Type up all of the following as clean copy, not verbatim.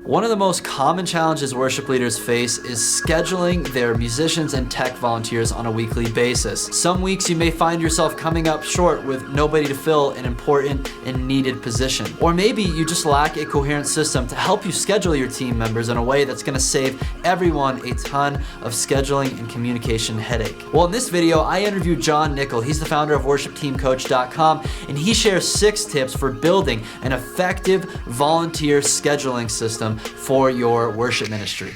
One of the most common challenges worship leaders face is scheduling their musicians and tech volunteers on a weekly basis. Some weeks you may find yourself coming up short with nobody to fill an important and needed position. Or maybe you just lack a coherent system to help you schedule your team members in a way that's gonna save everyone a ton of scheduling and communication headache. Well, in this video, I interviewed Jon Nicol. He's the founder of worshipteamcoach.com, and he shares 6 tips for building an effective volunteer scheduling system for your worship ministry.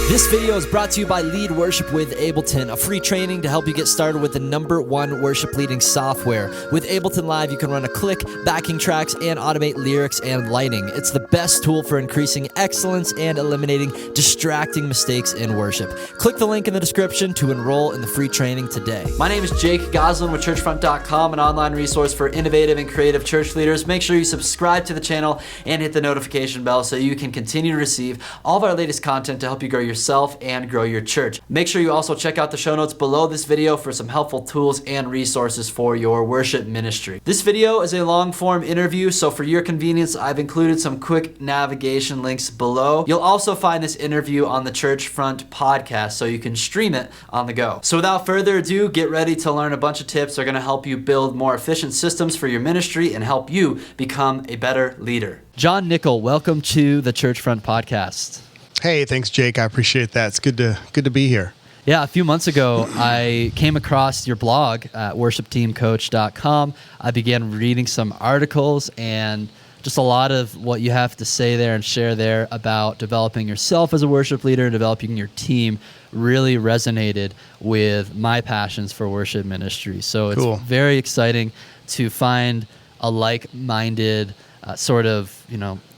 This video is brought to you by Lead Worship with Ableton, a free training to help you get started with the #1 worship leading software. With Ableton Live, you can run a click, backing tracks, and automate lyrics and lighting. It's the best tool for increasing excellence and eliminating distracting mistakes in worship. Click the link in the description to enroll in the free training today. My name is Jake Goslin with Churchfront.com, an online resource for innovative and creative church leaders. Make sure you subscribe to the channel and hit the notification bell so you can continue to receive all of our latest content to help you grow yourself and grow your church. Make sure you also check out the show notes below this video for some helpful tools and resources for your worship ministry. This video is a long form interview, so for your convenience, I've included some quick navigation links below. You'll also find this interview on the Churchfront podcast, so you can stream it on the go. So without further ado, get ready to learn a bunch of tips that are going to help you build more efficient systems for your ministry and help you become a better leader. Jon Nicol, welcome to the Churchfront podcast. Hey, thanks, Jake. I appreciate that. It's good to be here. Yeah, a few months ago, I came across your blog at worshipteamcoach.com. I began reading some articles and just a lot of what you have to say there and share there about developing yourself as a worship leader and developing your team really resonated with my passions for worship ministry. So it's cool. Very exciting to find a like-minded sort of,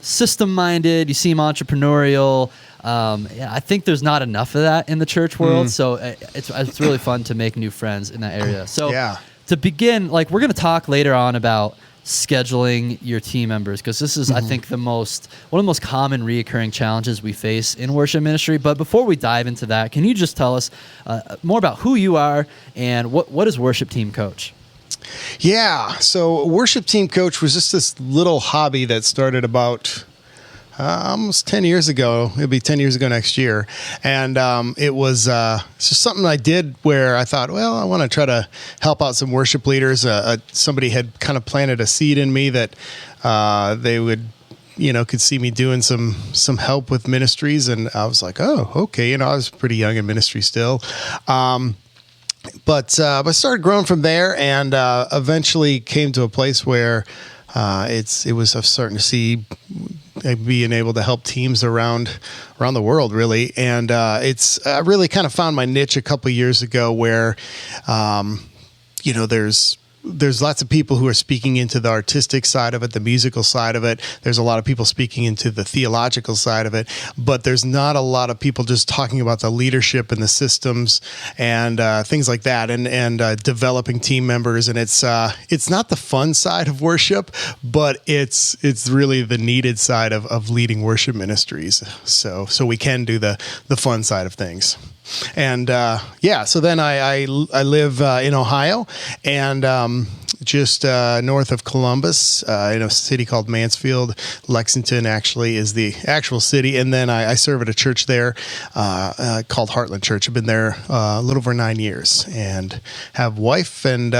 system-minded. You seem entrepreneurial. I think there's not enough of that in the church world, so it's really fun to make new friends in that area. So to begin, we're going to talk later on about scheduling your team members, because this is, I think, one of the most common reoccurring challenges we face in worship ministry. But before we dive into that, can you just tell us more about who you are and what is Worship Team Coach? Yeah, so Worship Team Coach was just this little hobby that started about almost 10 years ago. It'll be 10 years ago next year. And it was just something I did where I thought, well, I want to try to help out some worship leaders. Somebody had kind of planted a seed in me that they would, could see me doing some help with ministries. And I was like, oh, okay. I was pretty young in ministry still. But I started growing from there, and eventually came to a place where it was starting to see being able to help teams around the world, really. And I really kind of found my niche a couple years ago, where there's lots of people who are speaking into the artistic side of it, the musical side of it. There's a lot of people speaking into the theological side of it, but there's not a lot of people just talking about the leadership and the systems and things like that, and developing team members. And it's not the fun side of worship, but it's really the needed side of leading worship ministries. So we can do the fun side of things. And so then I live in Ohio, and just north of Columbus, in a city called Mansfield. Lexington actually is the actual city, and then I serve at a church there called Heartland Church. I've been there a little over 9 years, and have wife and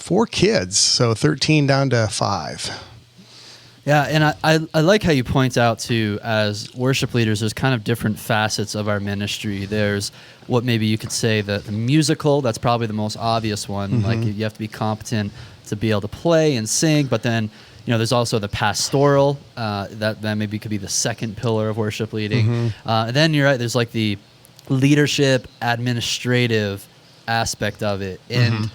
4 kids, so 13 down to 5. Yeah, and I like how you point out, too, as worship leaders, there's kind of different facets of our ministry. There's what maybe you could say the musical, that's probably the most obvious one. Like, you have to be competent to be able to play and sing, but then, there's also the pastoral, that maybe could be the second pillar of worship leading. And then you're right, there's like the leadership, administrative aspect of it. And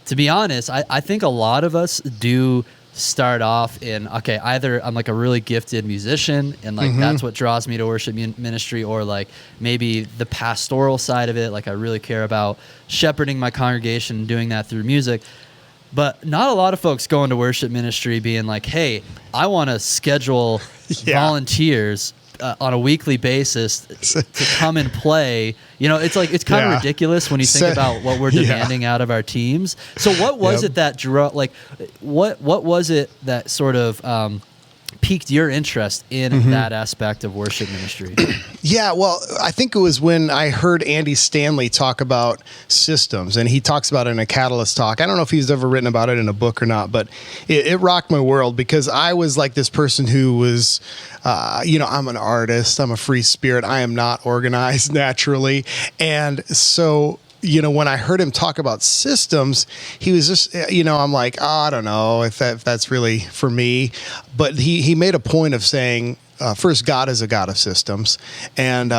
to be honest, I think a lot of us do start off in, either I'm like a really gifted musician and that's what draws me to worship ministry, or maybe the pastoral side of it, I really care about shepherding my congregation and doing that through music. But not a lot of folks go into worship ministry being like, hey, I want to schedule volunteers on a weekly basis to come and play. It's like, it's kind of ridiculous when you think about what we're demanding out of our teams. So what was it that drew, like, what was it that sort of piqued your interest in that aspect of worship ministry? Yeah, well, I think it was when I heard Andy Stanley talk about systems, and he talks about it in a Catalyst talk. I don't know if he's ever written about it in a book or not, but it rocked my world, because I was like this person who was, I'm an artist, I'm a free spirit, I am not organized naturally. And so, when I heard him talk about systems, he was just, I'm like, I don't know if that's really for me. But he made a point of saying, first, God is a God of systems. And,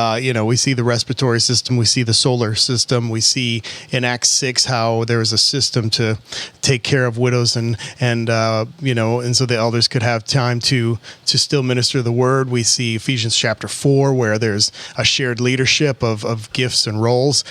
we see the respiratory system. We see the solar system. We see in Acts 6 how there was a system to take care of widows and so the elders could have time to still minister the word. We see Ephesians chapter 4 where there's a shared leadership of gifts and roles.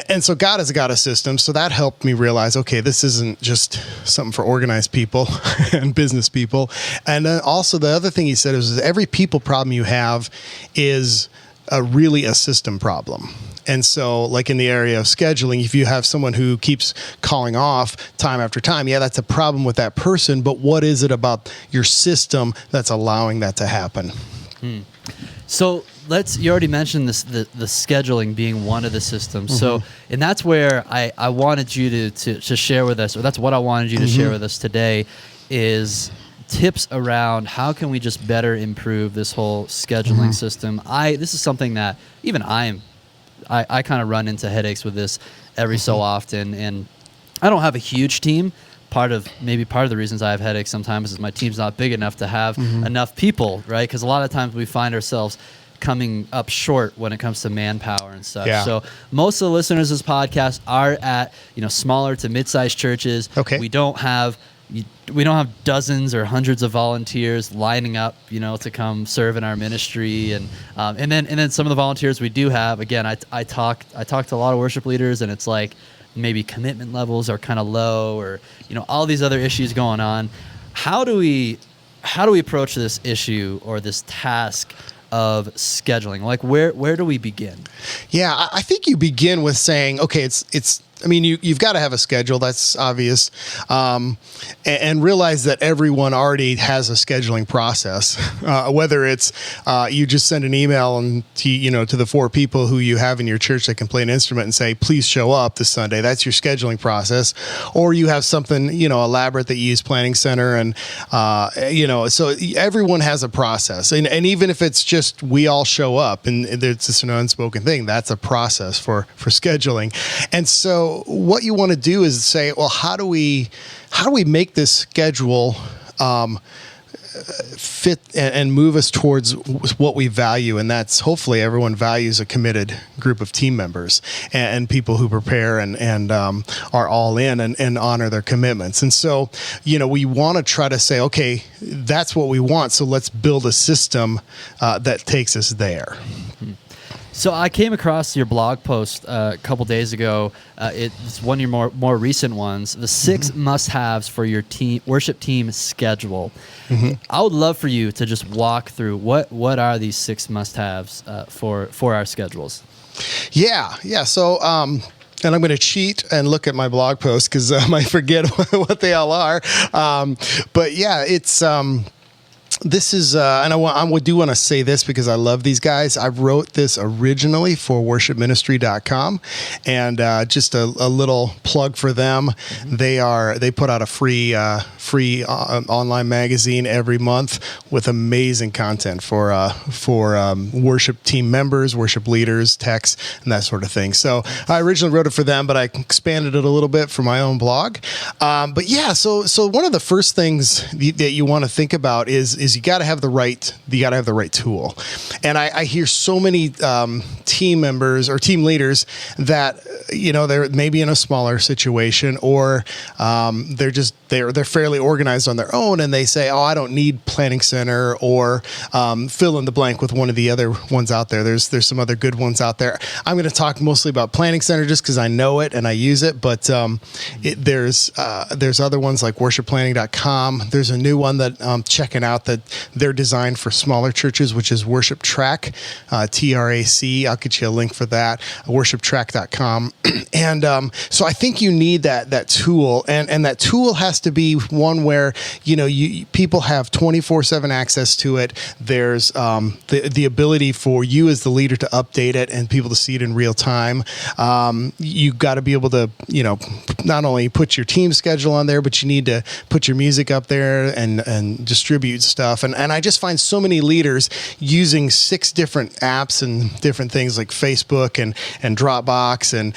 And so God is a God of systems. So that helped me realize, okay, this isn't just something for organized people and business people. And then also the other thing he said is every people problem you have is really a system problem. And so, like in the area of scheduling, if you have someone who keeps calling off time after time, that's a problem with that person. But what is it about your system that's allowing that to happen? So you already mentioned this, the scheduling being one of the systems. So, and that's where I wanted you to share with us, or that's what I wanted you to share with us today, is tips around how can we just better improve this whole scheduling system. This is something that even I kind of run into headaches with this every so often, and I don't have a huge team. Part of the reasons I have headaches sometimes is my team's not big enough to have enough people, right? Because a lot of times we find ourselves coming up short when it comes to manpower and stuff. Yeah. So most of the listeners of this podcast are at smaller to mid-sized churches. Okay. We don't have dozens or hundreds of volunteers lining up, to come serve in our ministry, and then some of the volunteers we do have. Again, I talk to a lot of worship leaders, and it's like maybe commitment levels are kind of low, or all these other issues going on. How do we approach this issue or this task of scheduling? Like where do we begin? Yeah, I think you begin with saying, okay, you've got to have a schedule. That's obvious. And realize that everyone already has a scheduling process. Whether it's you just send an email to the 4 people who you have in your church that can play an instrument and say, please show up this Sunday. That's your scheduling process. Or you have something, elaborate that you use Planning Center. And, so everyone has a process. And even if it's just we all show up and it's just an unspoken thing, that's a process for scheduling. And so what you want to do is say, well, how do we make this schedule fit and move us towards what we value? And that's hopefully everyone values a committed group of team members and people who prepare and are all in and honor their commitments. And so, we want to try to say, okay, that's what we want. So let's build a system that takes us there. So I came across your blog post a couple days ago. It's one of your more recent ones. The 6 must-haves for your worship team schedule. I would love for you to just walk through what are these 6 must-haves for our schedules. Yeah. So. And I'm going to cheat and look at my blog post because I might forget what they all are. But yeah, it's. This is, and I do want to say this because I love these guys. I wrote this originally for worshipministry.com, and just a little plug for them. They put out a free online magazine every month with amazing content for worship team members, worship leaders, techs, and that sort of thing. So I originally wrote it for them, but I expanded it a little bit for my own blog. But yeah, so one of the first things that you want to think about is you got to have the right tool. And I hear so many team members or team leaders that they're maybe in a smaller situation, or they're just they're fairly organized on their own, and they say, oh, I don't need Planning Center, or fill in the blank with one of the other ones out there. There's some other good ones out there. I'm going to talk mostly about Planning Center just because I know it and I use it, but there's other ones like worshipplanning.com. There's a new one that I'm checking out that they're designed for smaller churches, which is Worship Track, TRAC. I'll get you a link for that, worshiptrack.com. And so I think you need that tool, and that tool has to be one where people have 24/7 access to it. There's the ability for you as the leader to update it and people to see it in real time. You got to be able to not only put your team schedule on there, but you need to put your music up there and distribute stuff. And I just find so many leaders using 6 different apps and different things like Facebook and Dropbox and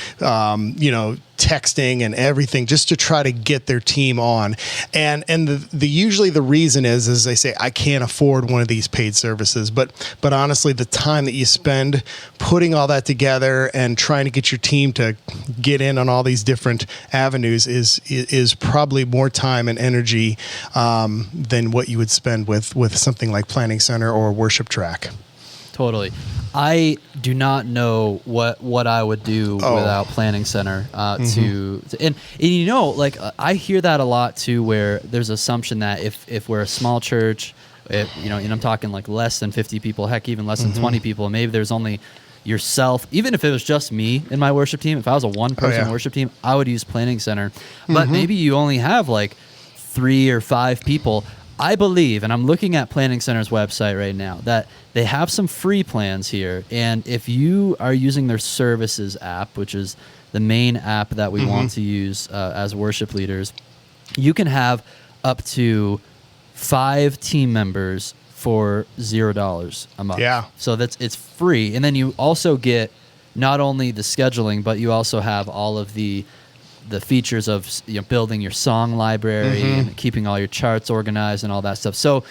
texting and everything just to try to get their team on. And the usually the reason is they say, I can't afford one of these paid services. But honestly, the time that you spend putting all that together and trying to get your team to get in on all these different avenues is probably more time and energy than what you would spend with something like Planning Center or Worship Track. Totally. I do not know what I would do without Planning Center and I hear that a lot too, where there's assumption that if we're a small church, and I'm talking like less than 50 people, heck, even less than 20 people, maybe there's only yourself. Even if it was just me and my worship team, if I was a one-person worship team, I would use Planning Center. But maybe you only have like 3 or 5 people. I believe, and I'm looking at Planning Center's website right now, that they have some free plans here. And if you are using their services app, which is the main app that we want to use as worship leaders, you can have up to 5 team members for $0 a month. Yeah. So it's free. And then you also get not only the scheduling, but you also have all of the features of building your song library and keeping all your charts organized and all that stuff. So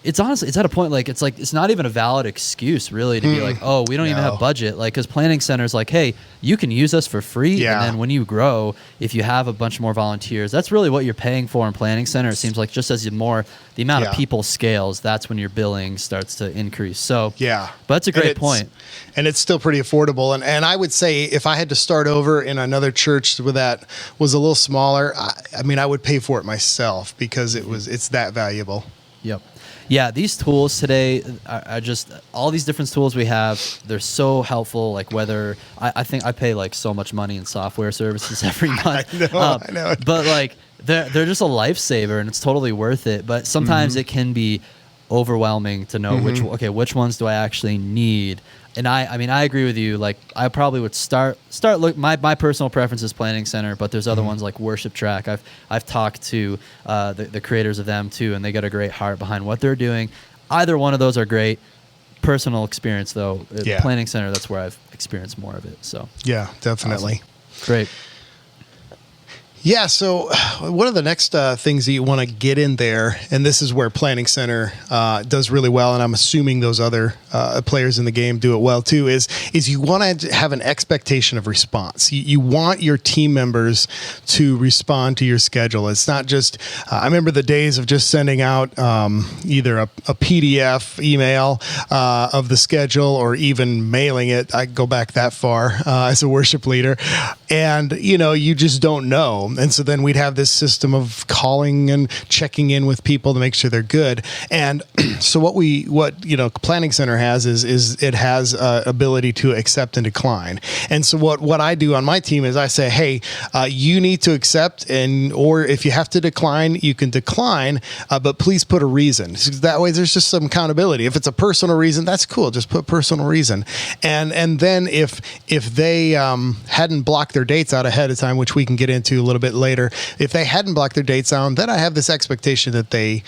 it's honestly, it's at a point it's not even a valid excuse really to be like, oh, we don't even have budget. Like, because Planning Center is like, hey, you can use us for free. Yeah. And then when you grow, if you have a bunch more volunteers, that's really what you're paying for in Planning Center. It seems like just as the amount of people scales, that's when your billing starts to increase. So but that's a great point. And it's still pretty affordable. And I would say if I had to start over in another church with that was a little smaller, I would pay for it myself because it's that valuable. Yep. Yeah, these tools today are just all these different tools we have. They're so helpful. Like whether I think I pay like so much money in software services every month. I know. But like they're just a lifesaver, and it's totally worth it. But sometimes it can be overwhelming to know which ones do I actually need. And I agree with you. Like I probably would start look. My personal preference is Planning Center, but there's other ones like Worship Track. I've talked to the creators of them too, and they got a great heart behind what they're doing. Either one of those are great. Personal experience though, Planning Center, that's where I've experienced more of it. So yeah, definitely. Awesome. Great. Yeah, so one of the next things that you want to get in there, and this is where Planning Center does really well, and I'm assuming those other players in the game do it well too, is you want to have an expectation of response. You want your team members to respond to your schedule. It's not just, I remember the days of just sending out either a PDF email of the schedule or even mailing it. I go back that far as a worship leader, and you just don't know. And so then we'd have this system of calling and checking in with people to make sure they're good. And so what Planning Center has is it has ability to accept and decline. And so what I do on my team is I say, hey, you need to accept, or if you have to decline, you can decline, but please put a reason. So that way there's just some accountability. If it's a personal reason, that's cool. Just put personal reason. And then if they hadn't blocked their dates out ahead of time, which we can get into a little bit later, if they hadn't blocked their dates out, then I have this expectation that they,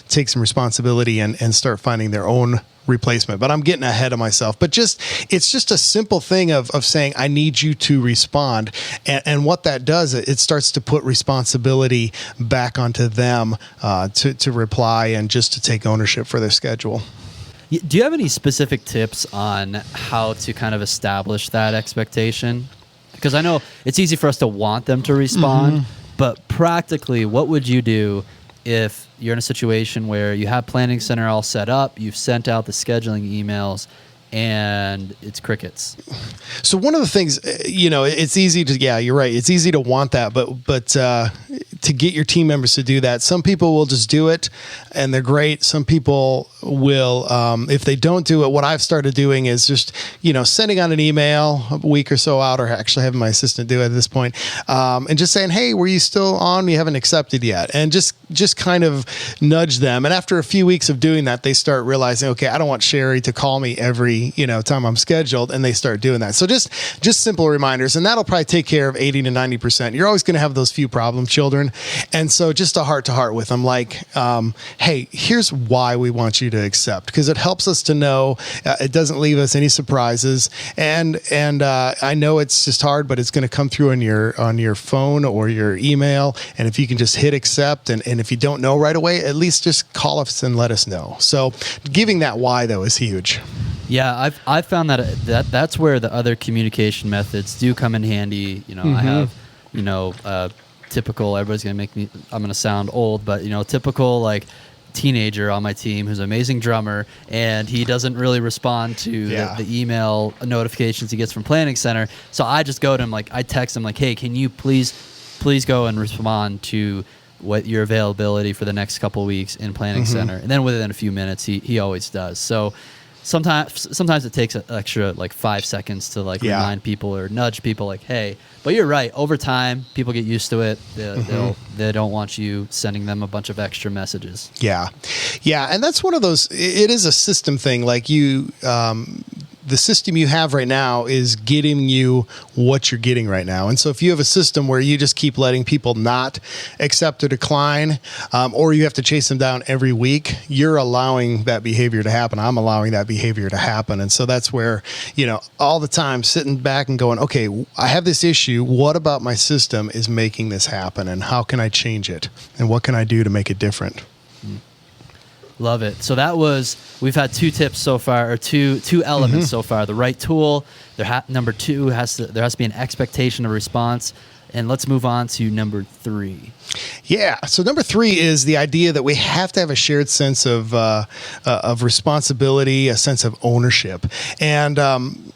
take some responsibility and start finding their own replacement. But I'm getting ahead of myself. But it's just a simple thing of saying, I need you to respond. And what that does, it starts to put responsibility back onto them to reply and just to take ownership for their schedule. Do you have any specific tips on how to kind of establish that expectation? Because I know it's easy for us to want them to respond, But practically, what would you do if you're in a situation where you have Planning Center all set up, you've sent out the scheduling emails, and it's crickets? So one of the things, it's easy to, you're right. It's easy to want that, but to get your team members to do that, some people will just do it and they're great. Some people will, if they don't do it, what I've started doing is just, sending out an email a week or so out, or actually having my assistant do it at this point, and just saying, hey, were you still on? You haven't accepted yet. And just kind of nudge them. And after a few weeks of doing that, they start realizing, okay, I don't want Sherry to call me every, time I'm scheduled, and they start doing that. So just simple reminders, and that'll probably take care of 80 to 90%. You're always going to have those few problem children. And so just a heart to heart with them, like, hey, here's why we want you to accept, because it helps us to know, it doesn't leave us any surprises. And I know it's just hard, but it's going to come through on your phone or your email. And if you can just hit accept, and if you don't know right away, at least just call us and let us know. So giving that why, though, is huge. Yeah, I've found that's where the other communication methods do come in handy. I have, typical, everybody's going to make me, I'm going to sound old, but, typical like teenager on my team who's an amazing drummer, and he doesn't really respond to the email notifications he gets from Planning Center. So I just go to him, I text him hey, can you please go and respond to what your availability for the next couple of weeks in Planning Center. And then within a few minutes, he always does. So sometimes it takes an extra 5 seconds to remind people or nudge people hey, but you're right. Over time, people get used to it. They don't want you sending them a bunch of extra messages. Yeah. And that's one of those, it is a system thing. The system you have right now is getting you what you're getting right now. And so if you have a system where you just keep letting people not accept or decline, or you have to chase them down every week, you're allowing that behavior to happen. I'm allowing that behavior to happen. And so that's where, all the time sitting back and going, okay, I have this issue. What about my system is making this happen? And how can I change it? And what can I do to make it different? Love it. So we've had 2 tips so far, or two elements so far. The right tool. Number 2 there has to be an expectation of response. And let's move on to number 3. Yeah. So number 3 is the idea that we have to have a shared sense of responsibility, a sense of ownership. And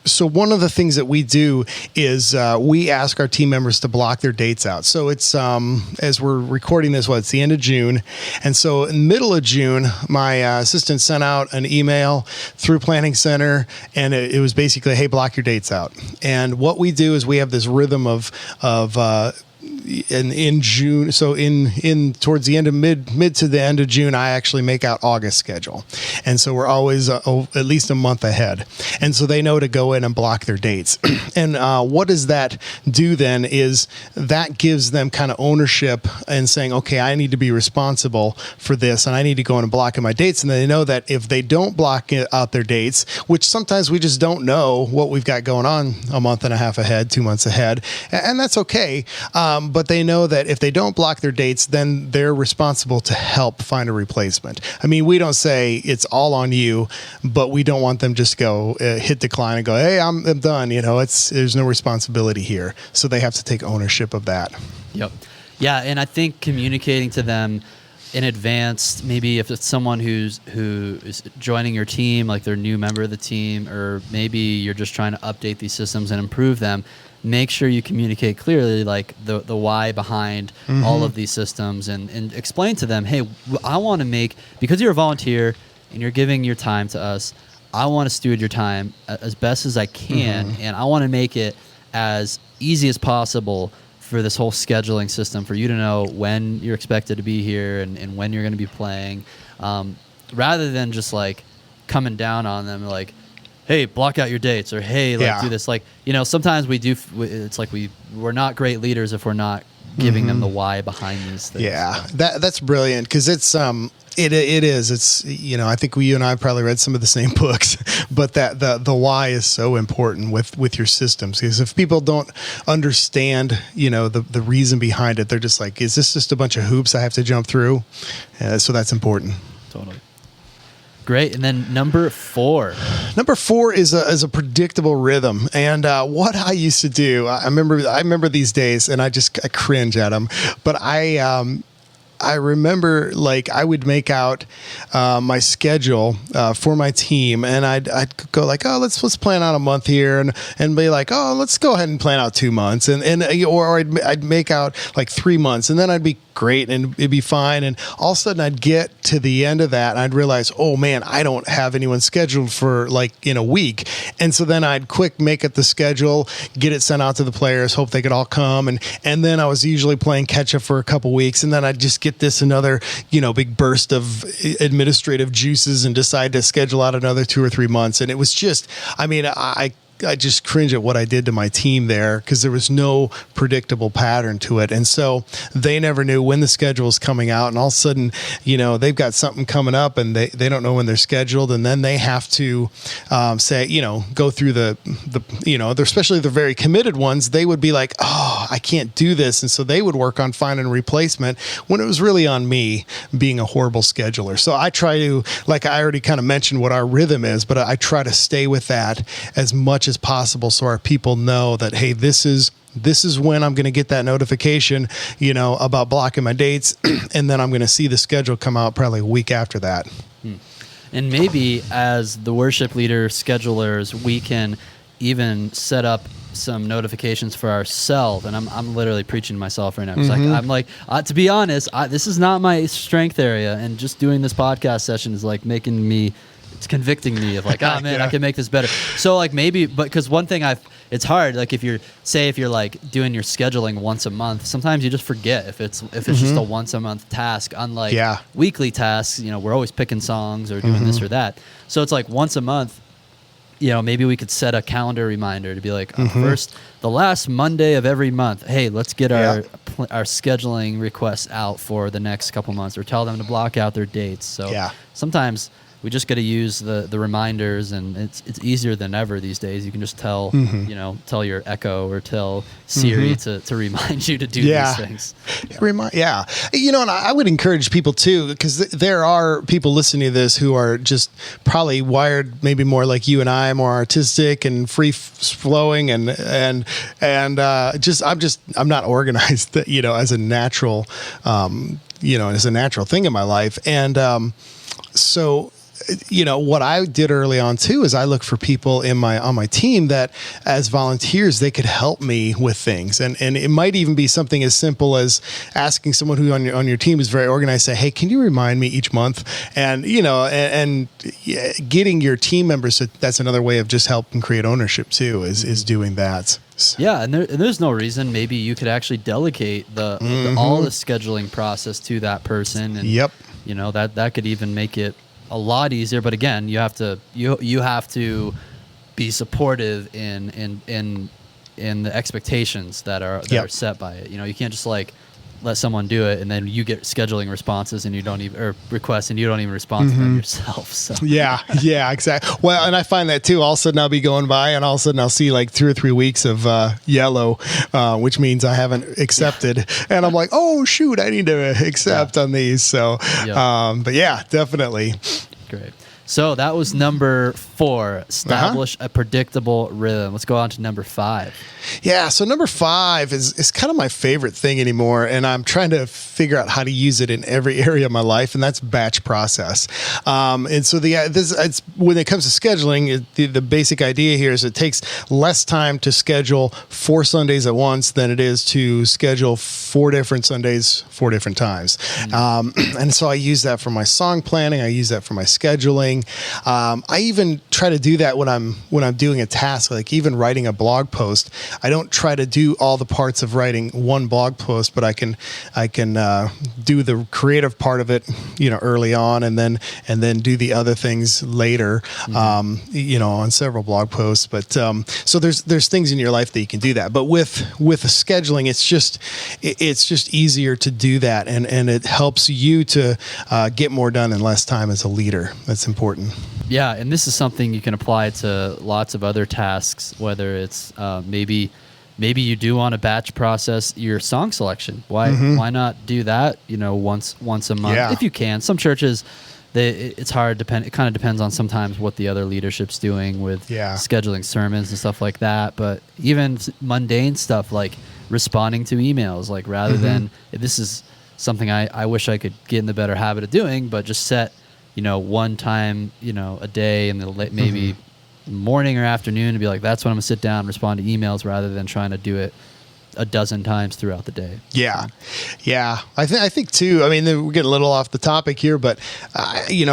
so one of the things that we do is we ask our team members to block their dates out. So it's, as we're recording this, it's the end of June. And so in the middle of June, my assistant sent out an email through Planning Center, and it was basically, hey, block your dates out. And what we do is we have this rhythm of in June, so in towards the end of mid to the end of June, I actually make out August schedule, and so we're always at least a month ahead, and so they know to go in and block their dates. And what does that do then is that gives them kind of ownership and saying, okay, I need to be responsible for this, and I need to go in and block in my dates. And they know that if they don't block out their dates, which sometimes we just don't know what we've got going on a month and a half ahead, 2 months ahead, and that's okay. But they know that if they don't block their dates, then they're responsible to help find a replacement. I mean, we don't say it's all on you, but we don't want them just go hit decline and go, hey, I'm done. There's no responsibility here. So they have to take ownership of that. Yep. Yeah, and I think communicating to them in advance, maybe if it's someone who is joining your team, like they're a new member of the team, or maybe you're just trying to update these systems and improve them, make sure you communicate clearly the why behind all of these systems, and explain to them, hey, I want to make, because you're a volunteer and you're giving your time to us, I want to steward your time as best as I can, and I want to make it as easy as possible for this whole scheduling system, for you to know when you're expected to be here and when you're going to be playing, rather than just coming down on them hey, block out your dates, or hey, do this. Sometimes we do. It's we're not great leaders if we're not giving them the why behind these things. Yeah, that's brilliant, because it's it is. It's I think you and I probably read some of the same books, but that the why is so important with your systems, because if people don't understand the reason behind it, they're just is this just a bunch of hoops I have to jump through? So that's important. Totally. Great. And then number 4. Number 4 is a predictable rhythm. And what I used to do, I remember these days, and I cringe at them. But I remember, like, I would make out my schedule for my team, and I'd go like, oh, let's plan out a month here, and be like, oh, let's go ahead and plan out 2 months, or I'd make out like 3 months, and then I'd be great and it'd be fine, and all of a sudden I'd get to the end of that and I'd realize, oh man, I don't have anyone scheduled for like in a week, and so then I'd quick make up the schedule, get it sent out to the players, hope they could all come, and then I was usually playing catch up for a couple weeks, and then I'd just get this another big burst of administrative juices and decide to schedule out another 2 or 3 months, and it was just, I just cringe at what I did to my team there because there was no predictable pattern to it. And so they never knew when the schedule was coming out. And all of a sudden, they've got something coming up and they don't know when they're scheduled. And then they have to go through the especially the very committed ones, they would be like, oh, I can't do this. And so they would work on finding a replacement when it was really on me being a horrible scheduler. So I try to, like I already kind of mentioned what our rhythm is, but I try to stay with that as much as possible so our people know that, hey, this is when I'm going to get that notification, about blocking my dates, and then I'm going to see the schedule come out probably a week after that. And maybe as the worship leader schedulers, we can even set up some notifications for ourselves. And I'm literally preaching to myself right now. It's to be honest, this is not my strength area, and just doing this podcast session is like making me. It's convicting me of like, oh man, yeah. I can make this better. So like maybe, but because one thing it's hard. Like if you're like doing your scheduling once a month, sometimes you just forget if it's just a once a month task. Unlike weekly tasks, we're always picking songs or doing this or that. So it's like once a month. Maybe we could set a calendar reminder to be like, the last Monday of every month. Hey, let's get our scheduling requests out for the next couple months, or tell them to block out their dates. So sometimes. We just got to use the reminders, and it's easier than ever these days. You can just tell tell your Echo or tell Siri to remind you to do these things. And I would encourage people too, because there are people listening to this who are just probably wired maybe more like you and I, more artistic and free flowing, and I'm not organized, as a natural, as a natural thing in my life, and so. What I did early on too is I look for people on my team that as volunteers, they could help me with things. And it might even be something as simple as asking someone who on your team is very organized, say, hey, can you remind me each month? And, and getting your team members, that's another way of just helping create ownership too, is doing that. Yeah, and there's no reason. Maybe you could actually delegate all the scheduling process to that person. And, that could even make it a lot easier, but again, you have to be supportive in the expectations that are set by it. You can't just like let someone do it and then you get scheduling responses and you don't even or requests and you don't even respond to them yourself. So exactly. Well, and I find that too. All of a sudden I'll be going by and all of a sudden I'll see like 2 or 3 weeks of yellow, which means I haven't accepted, and I'm like, oh shoot, I need to accept on these. So, but yeah, definitely. Great. So that was number 4, establish a predictable rhythm. Let's go on to number 5. Yeah, so number 5 is kind of my favorite thing anymore, and I'm trying to figure out how to use it in every area of my life, and that's batch process. And so when it comes to scheduling, the basic idea here is it takes less time to schedule 4 Sundays at once than it is to schedule 4 different Sundays 4 different times. And so I use that for my song planning. I use that for my scheduling. I even try to do that when I'm doing a task, like even writing a blog post. I don't try to do all the parts of writing one blog post, but I can do the creative part of it, early on, and then do the other things later, on several blog posts. But so there's things in your life that you can do that. But with the scheduling, it's just easier to do that, and it helps you to get more done in less time as a leader. That's important. Yeah, and this is something you can apply to lots of other tasks, whether it's maybe you do want to batch process your song selection. Why not do that, once a month if you can. Some churches it's hard. It kind of depends on sometimes what the other leadership's doing with scheduling sermons and stuff like that. But even mundane stuff like responding to emails, like rather than, this is something I wish I could get in the better habit of doing, but just set, one time, a day in the maybe morning or afternoon to be like, that's when I'm gonna sit down and respond to emails, rather than trying to do it a dozen times throughout the day. Yeah. I think too, I mean, we're getting a little off the topic here, but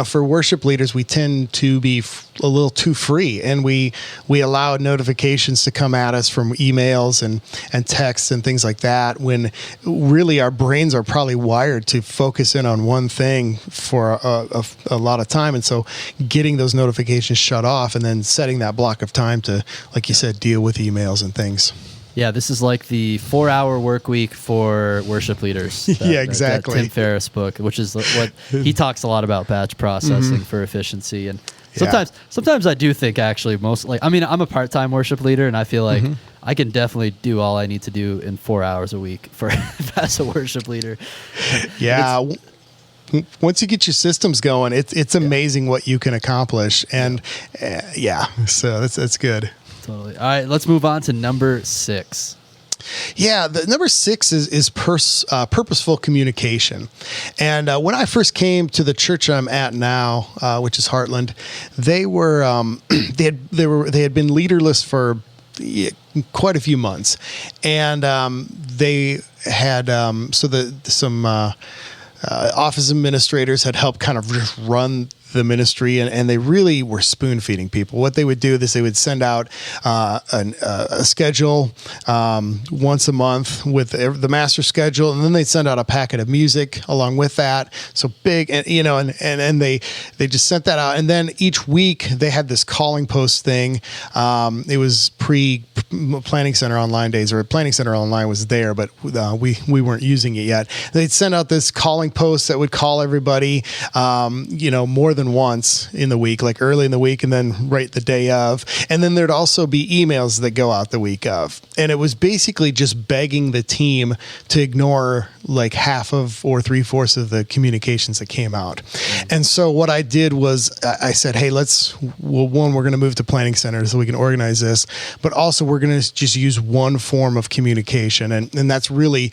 for worship leaders, we tend to be a little too free, and we allow notifications to come at us from emails and texts and things like that, when really our brains are probably wired to focus in on one thing for a lot of time. And so getting those notifications shut off and then setting that block of time to, like you said, deal with emails and things. Yeah, this is like the 4-hour work week for worship leaders. Exactly. That Tim Ferriss book, which is what he talks a lot about, batch processing for efficiency. And sometimes I do think actually I'm a part-time worship leader, and I feel like I can definitely do all I need to do in 4 hours a week as a worship leader. Yeah. Once you get your systems going, it's amazing what you can accomplish. And so that's good. Totally. All right, let's move on to number 6. Yeah, the number 6 is purposeful communication. And when I first came to the church I'm at now, which is Heartland, they were they had been leaderless for quite a few months, and they had some office administrators had helped kind of just run the ministry, and they really were spoon feeding people. What they would do is they would send out a schedule once a month with the master schedule, and then they'd send out a packet of music along with that. So big, and they just sent that out, and then each week they had this calling post thing. It was pre Planning Center Online days, or Planning Center Online was there, but we weren't using it yet. They'd send out this calling post that would call everybody, more than once in the week, like early in the week and then right the day of. And then there'd also be emails that go out the week of. And it was basically just begging the team to ignore like half of or 3/4 of the communications that came out. And so what I did was I said, hey, we're going to move to Planning Center so we can organize this, but also we're going to just use one form of communication. And that's really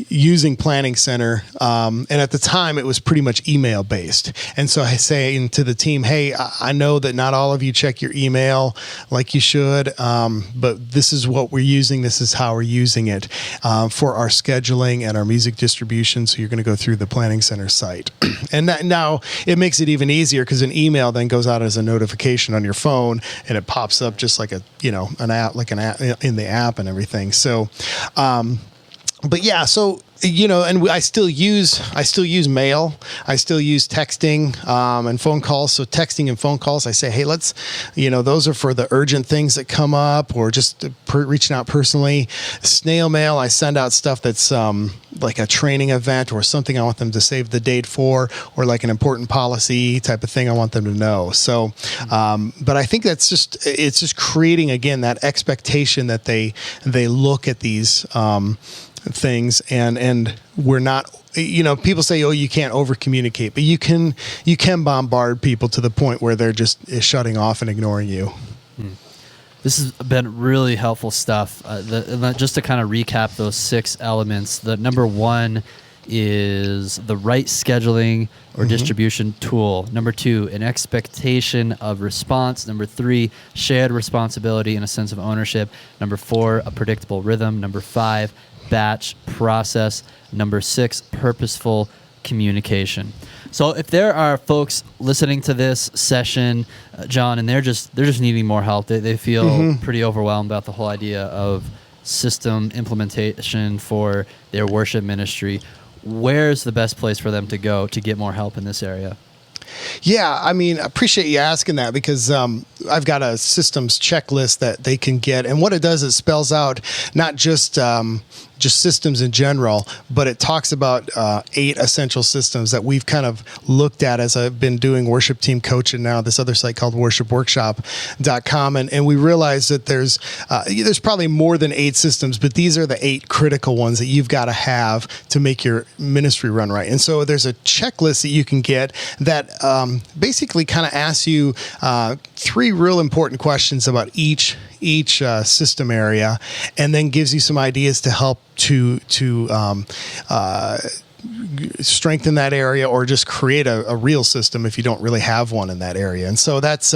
using Planning Center. And at the time it was pretty much email based. And so I say to the team, hey, I know that not all of you check your email like you should, but this is what we're using. This is how we're using it for our scheduling and our music distribution. So you're going to go through the Planning Center site. And now it makes it even easier because an email then goes out as a notification on your phone, and it pops up just like an app in the app and everything. So, but yeah, so and I still use mail. I still use texting and phone calls. So texting and phone calls, I say, hey, let's, those are for the urgent things that come up, or just reaching out personally. Snail mail, I send out stuff that's like a training event or something I want them to save the date for, or like an important policy type of thing I want them to know. So, but I think it's just creating, again, that expectation that they look at these things, and we're not, people say, oh, you can't over communicate, but you can bombard people to the point where they're just shutting off and ignoring you. This has been really helpful stuff. Just to kind of recap those 6 elements, the number 1 is the right scheduling or distribution tool. Number 2, an expectation of response. Number 3, shared responsibility and a sense of ownership. Number 4, a predictable rhythm. Number 5, batch process. Number 6, purposeful communication. So if there are folks listening to this session, Jon, and they're just needing more help, they feel pretty overwhelmed about the whole idea of system implementation for their worship ministry, where's the best place for them to go to get more help in this area? Yeah, I mean, I appreciate you asking that, because I've got a systems checklist that they can get, and what it does is spells out not just systems in general, but it talks about 8 essential systems that we've kind of looked at as I've been doing worship team coaching now, this other site called worshipworkshop.com. And we realized that there's probably more than 8 systems, but these are the 8 critical ones that you've got to have to make your ministry run right. And so there's a checklist that you can get that basically kind of asks you 3 real important questions about each system area, and then gives you some ideas to help to strengthen that area, or just create a real system if you don't really have one in that area. And so that's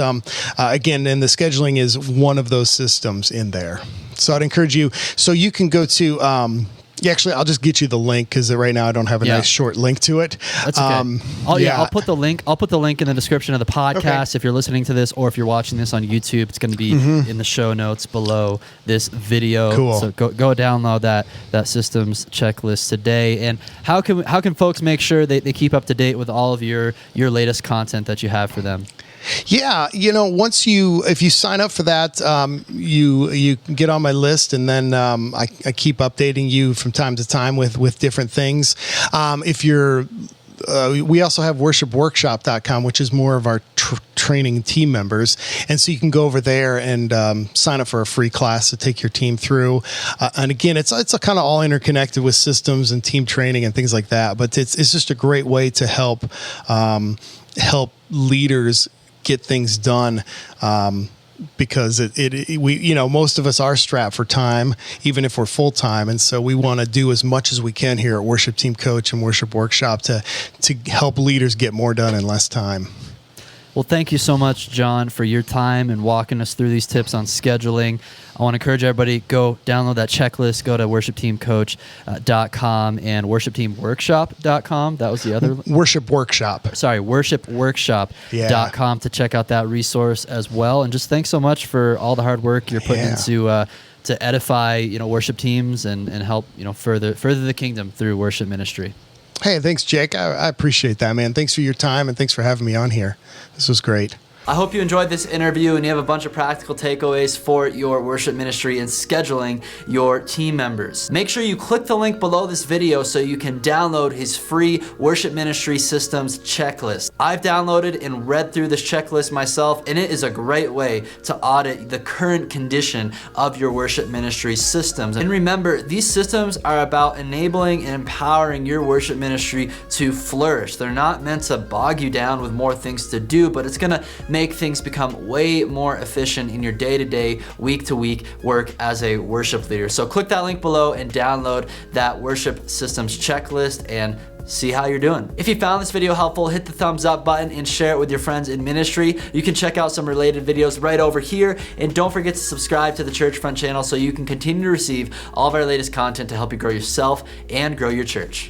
again, and the scheduling is one of those systems in there. So I'd encourage you. So you can go to. Actually, I'll just get you the link, because right now I don't have a nice short link to it. That's okay. I'll put the link. I'll put the link in the description of the podcast. If you're listening to this, or if you're watching this on YouTube, it's going to be in the show notes below this video. Cool. So go download that systems checklist today. And how can folks make sure they keep up to date with all of your latest content that you have for them? Yeah, if you sign up for that, you can get on my list, and then I keep updating you from time to time with different things. If you're we also have worshipworkshop.com, which is more of our training team members. And so you can go over there and sign up for a free class to take your team through. And again, it's kind of all interconnected with systems and team training and things like that. But it's just a great way to help leaders get things done, because we most of us are strapped for time, even if we're full time, and so we want to do as much as we can here at Worship Team Coach and Worship Workshop to help leaders get more done in less time. Well, thank you so much, Jon, for your time and walking us through these tips on scheduling. I want to encourage everybody, go download that checklist, go to worshipteamcoach.com and worshipteamworkshop.com. That was the other Worship Workshop. Sorry, worshipworkshop.com to check out that resource as well. And just thanks so much for all the hard work you're putting into to edify, worship teams and help, further the kingdom through worship ministry. Hey, thanks, Jake. I appreciate that, man. Thanks for your time, and thanks for having me on here. This was great. I hope you enjoyed this interview and you have a bunch of practical takeaways for your worship ministry and scheduling your team members. Make sure you click the link below this video so you can download his free worship ministry systems checklist. I've downloaded and read through this checklist myself, and it is a great way to audit the current condition of your worship ministry systems. And remember, these systems are about enabling and empowering your worship ministry to flourish. They're not meant to bog you down with more things to do, but it's going to make things become way more efficient in your day-to-day, week-to-week work as a worship leader. So click that link below and download that worship systems checklist and see how you're doing. If you found this video helpful, hit the thumbs up button and share it with your friends in ministry. You can check out some related videos right over here, and don't forget to subscribe to the Churchfront channel so you can continue to receive all of our latest content to help you grow yourself and grow your church.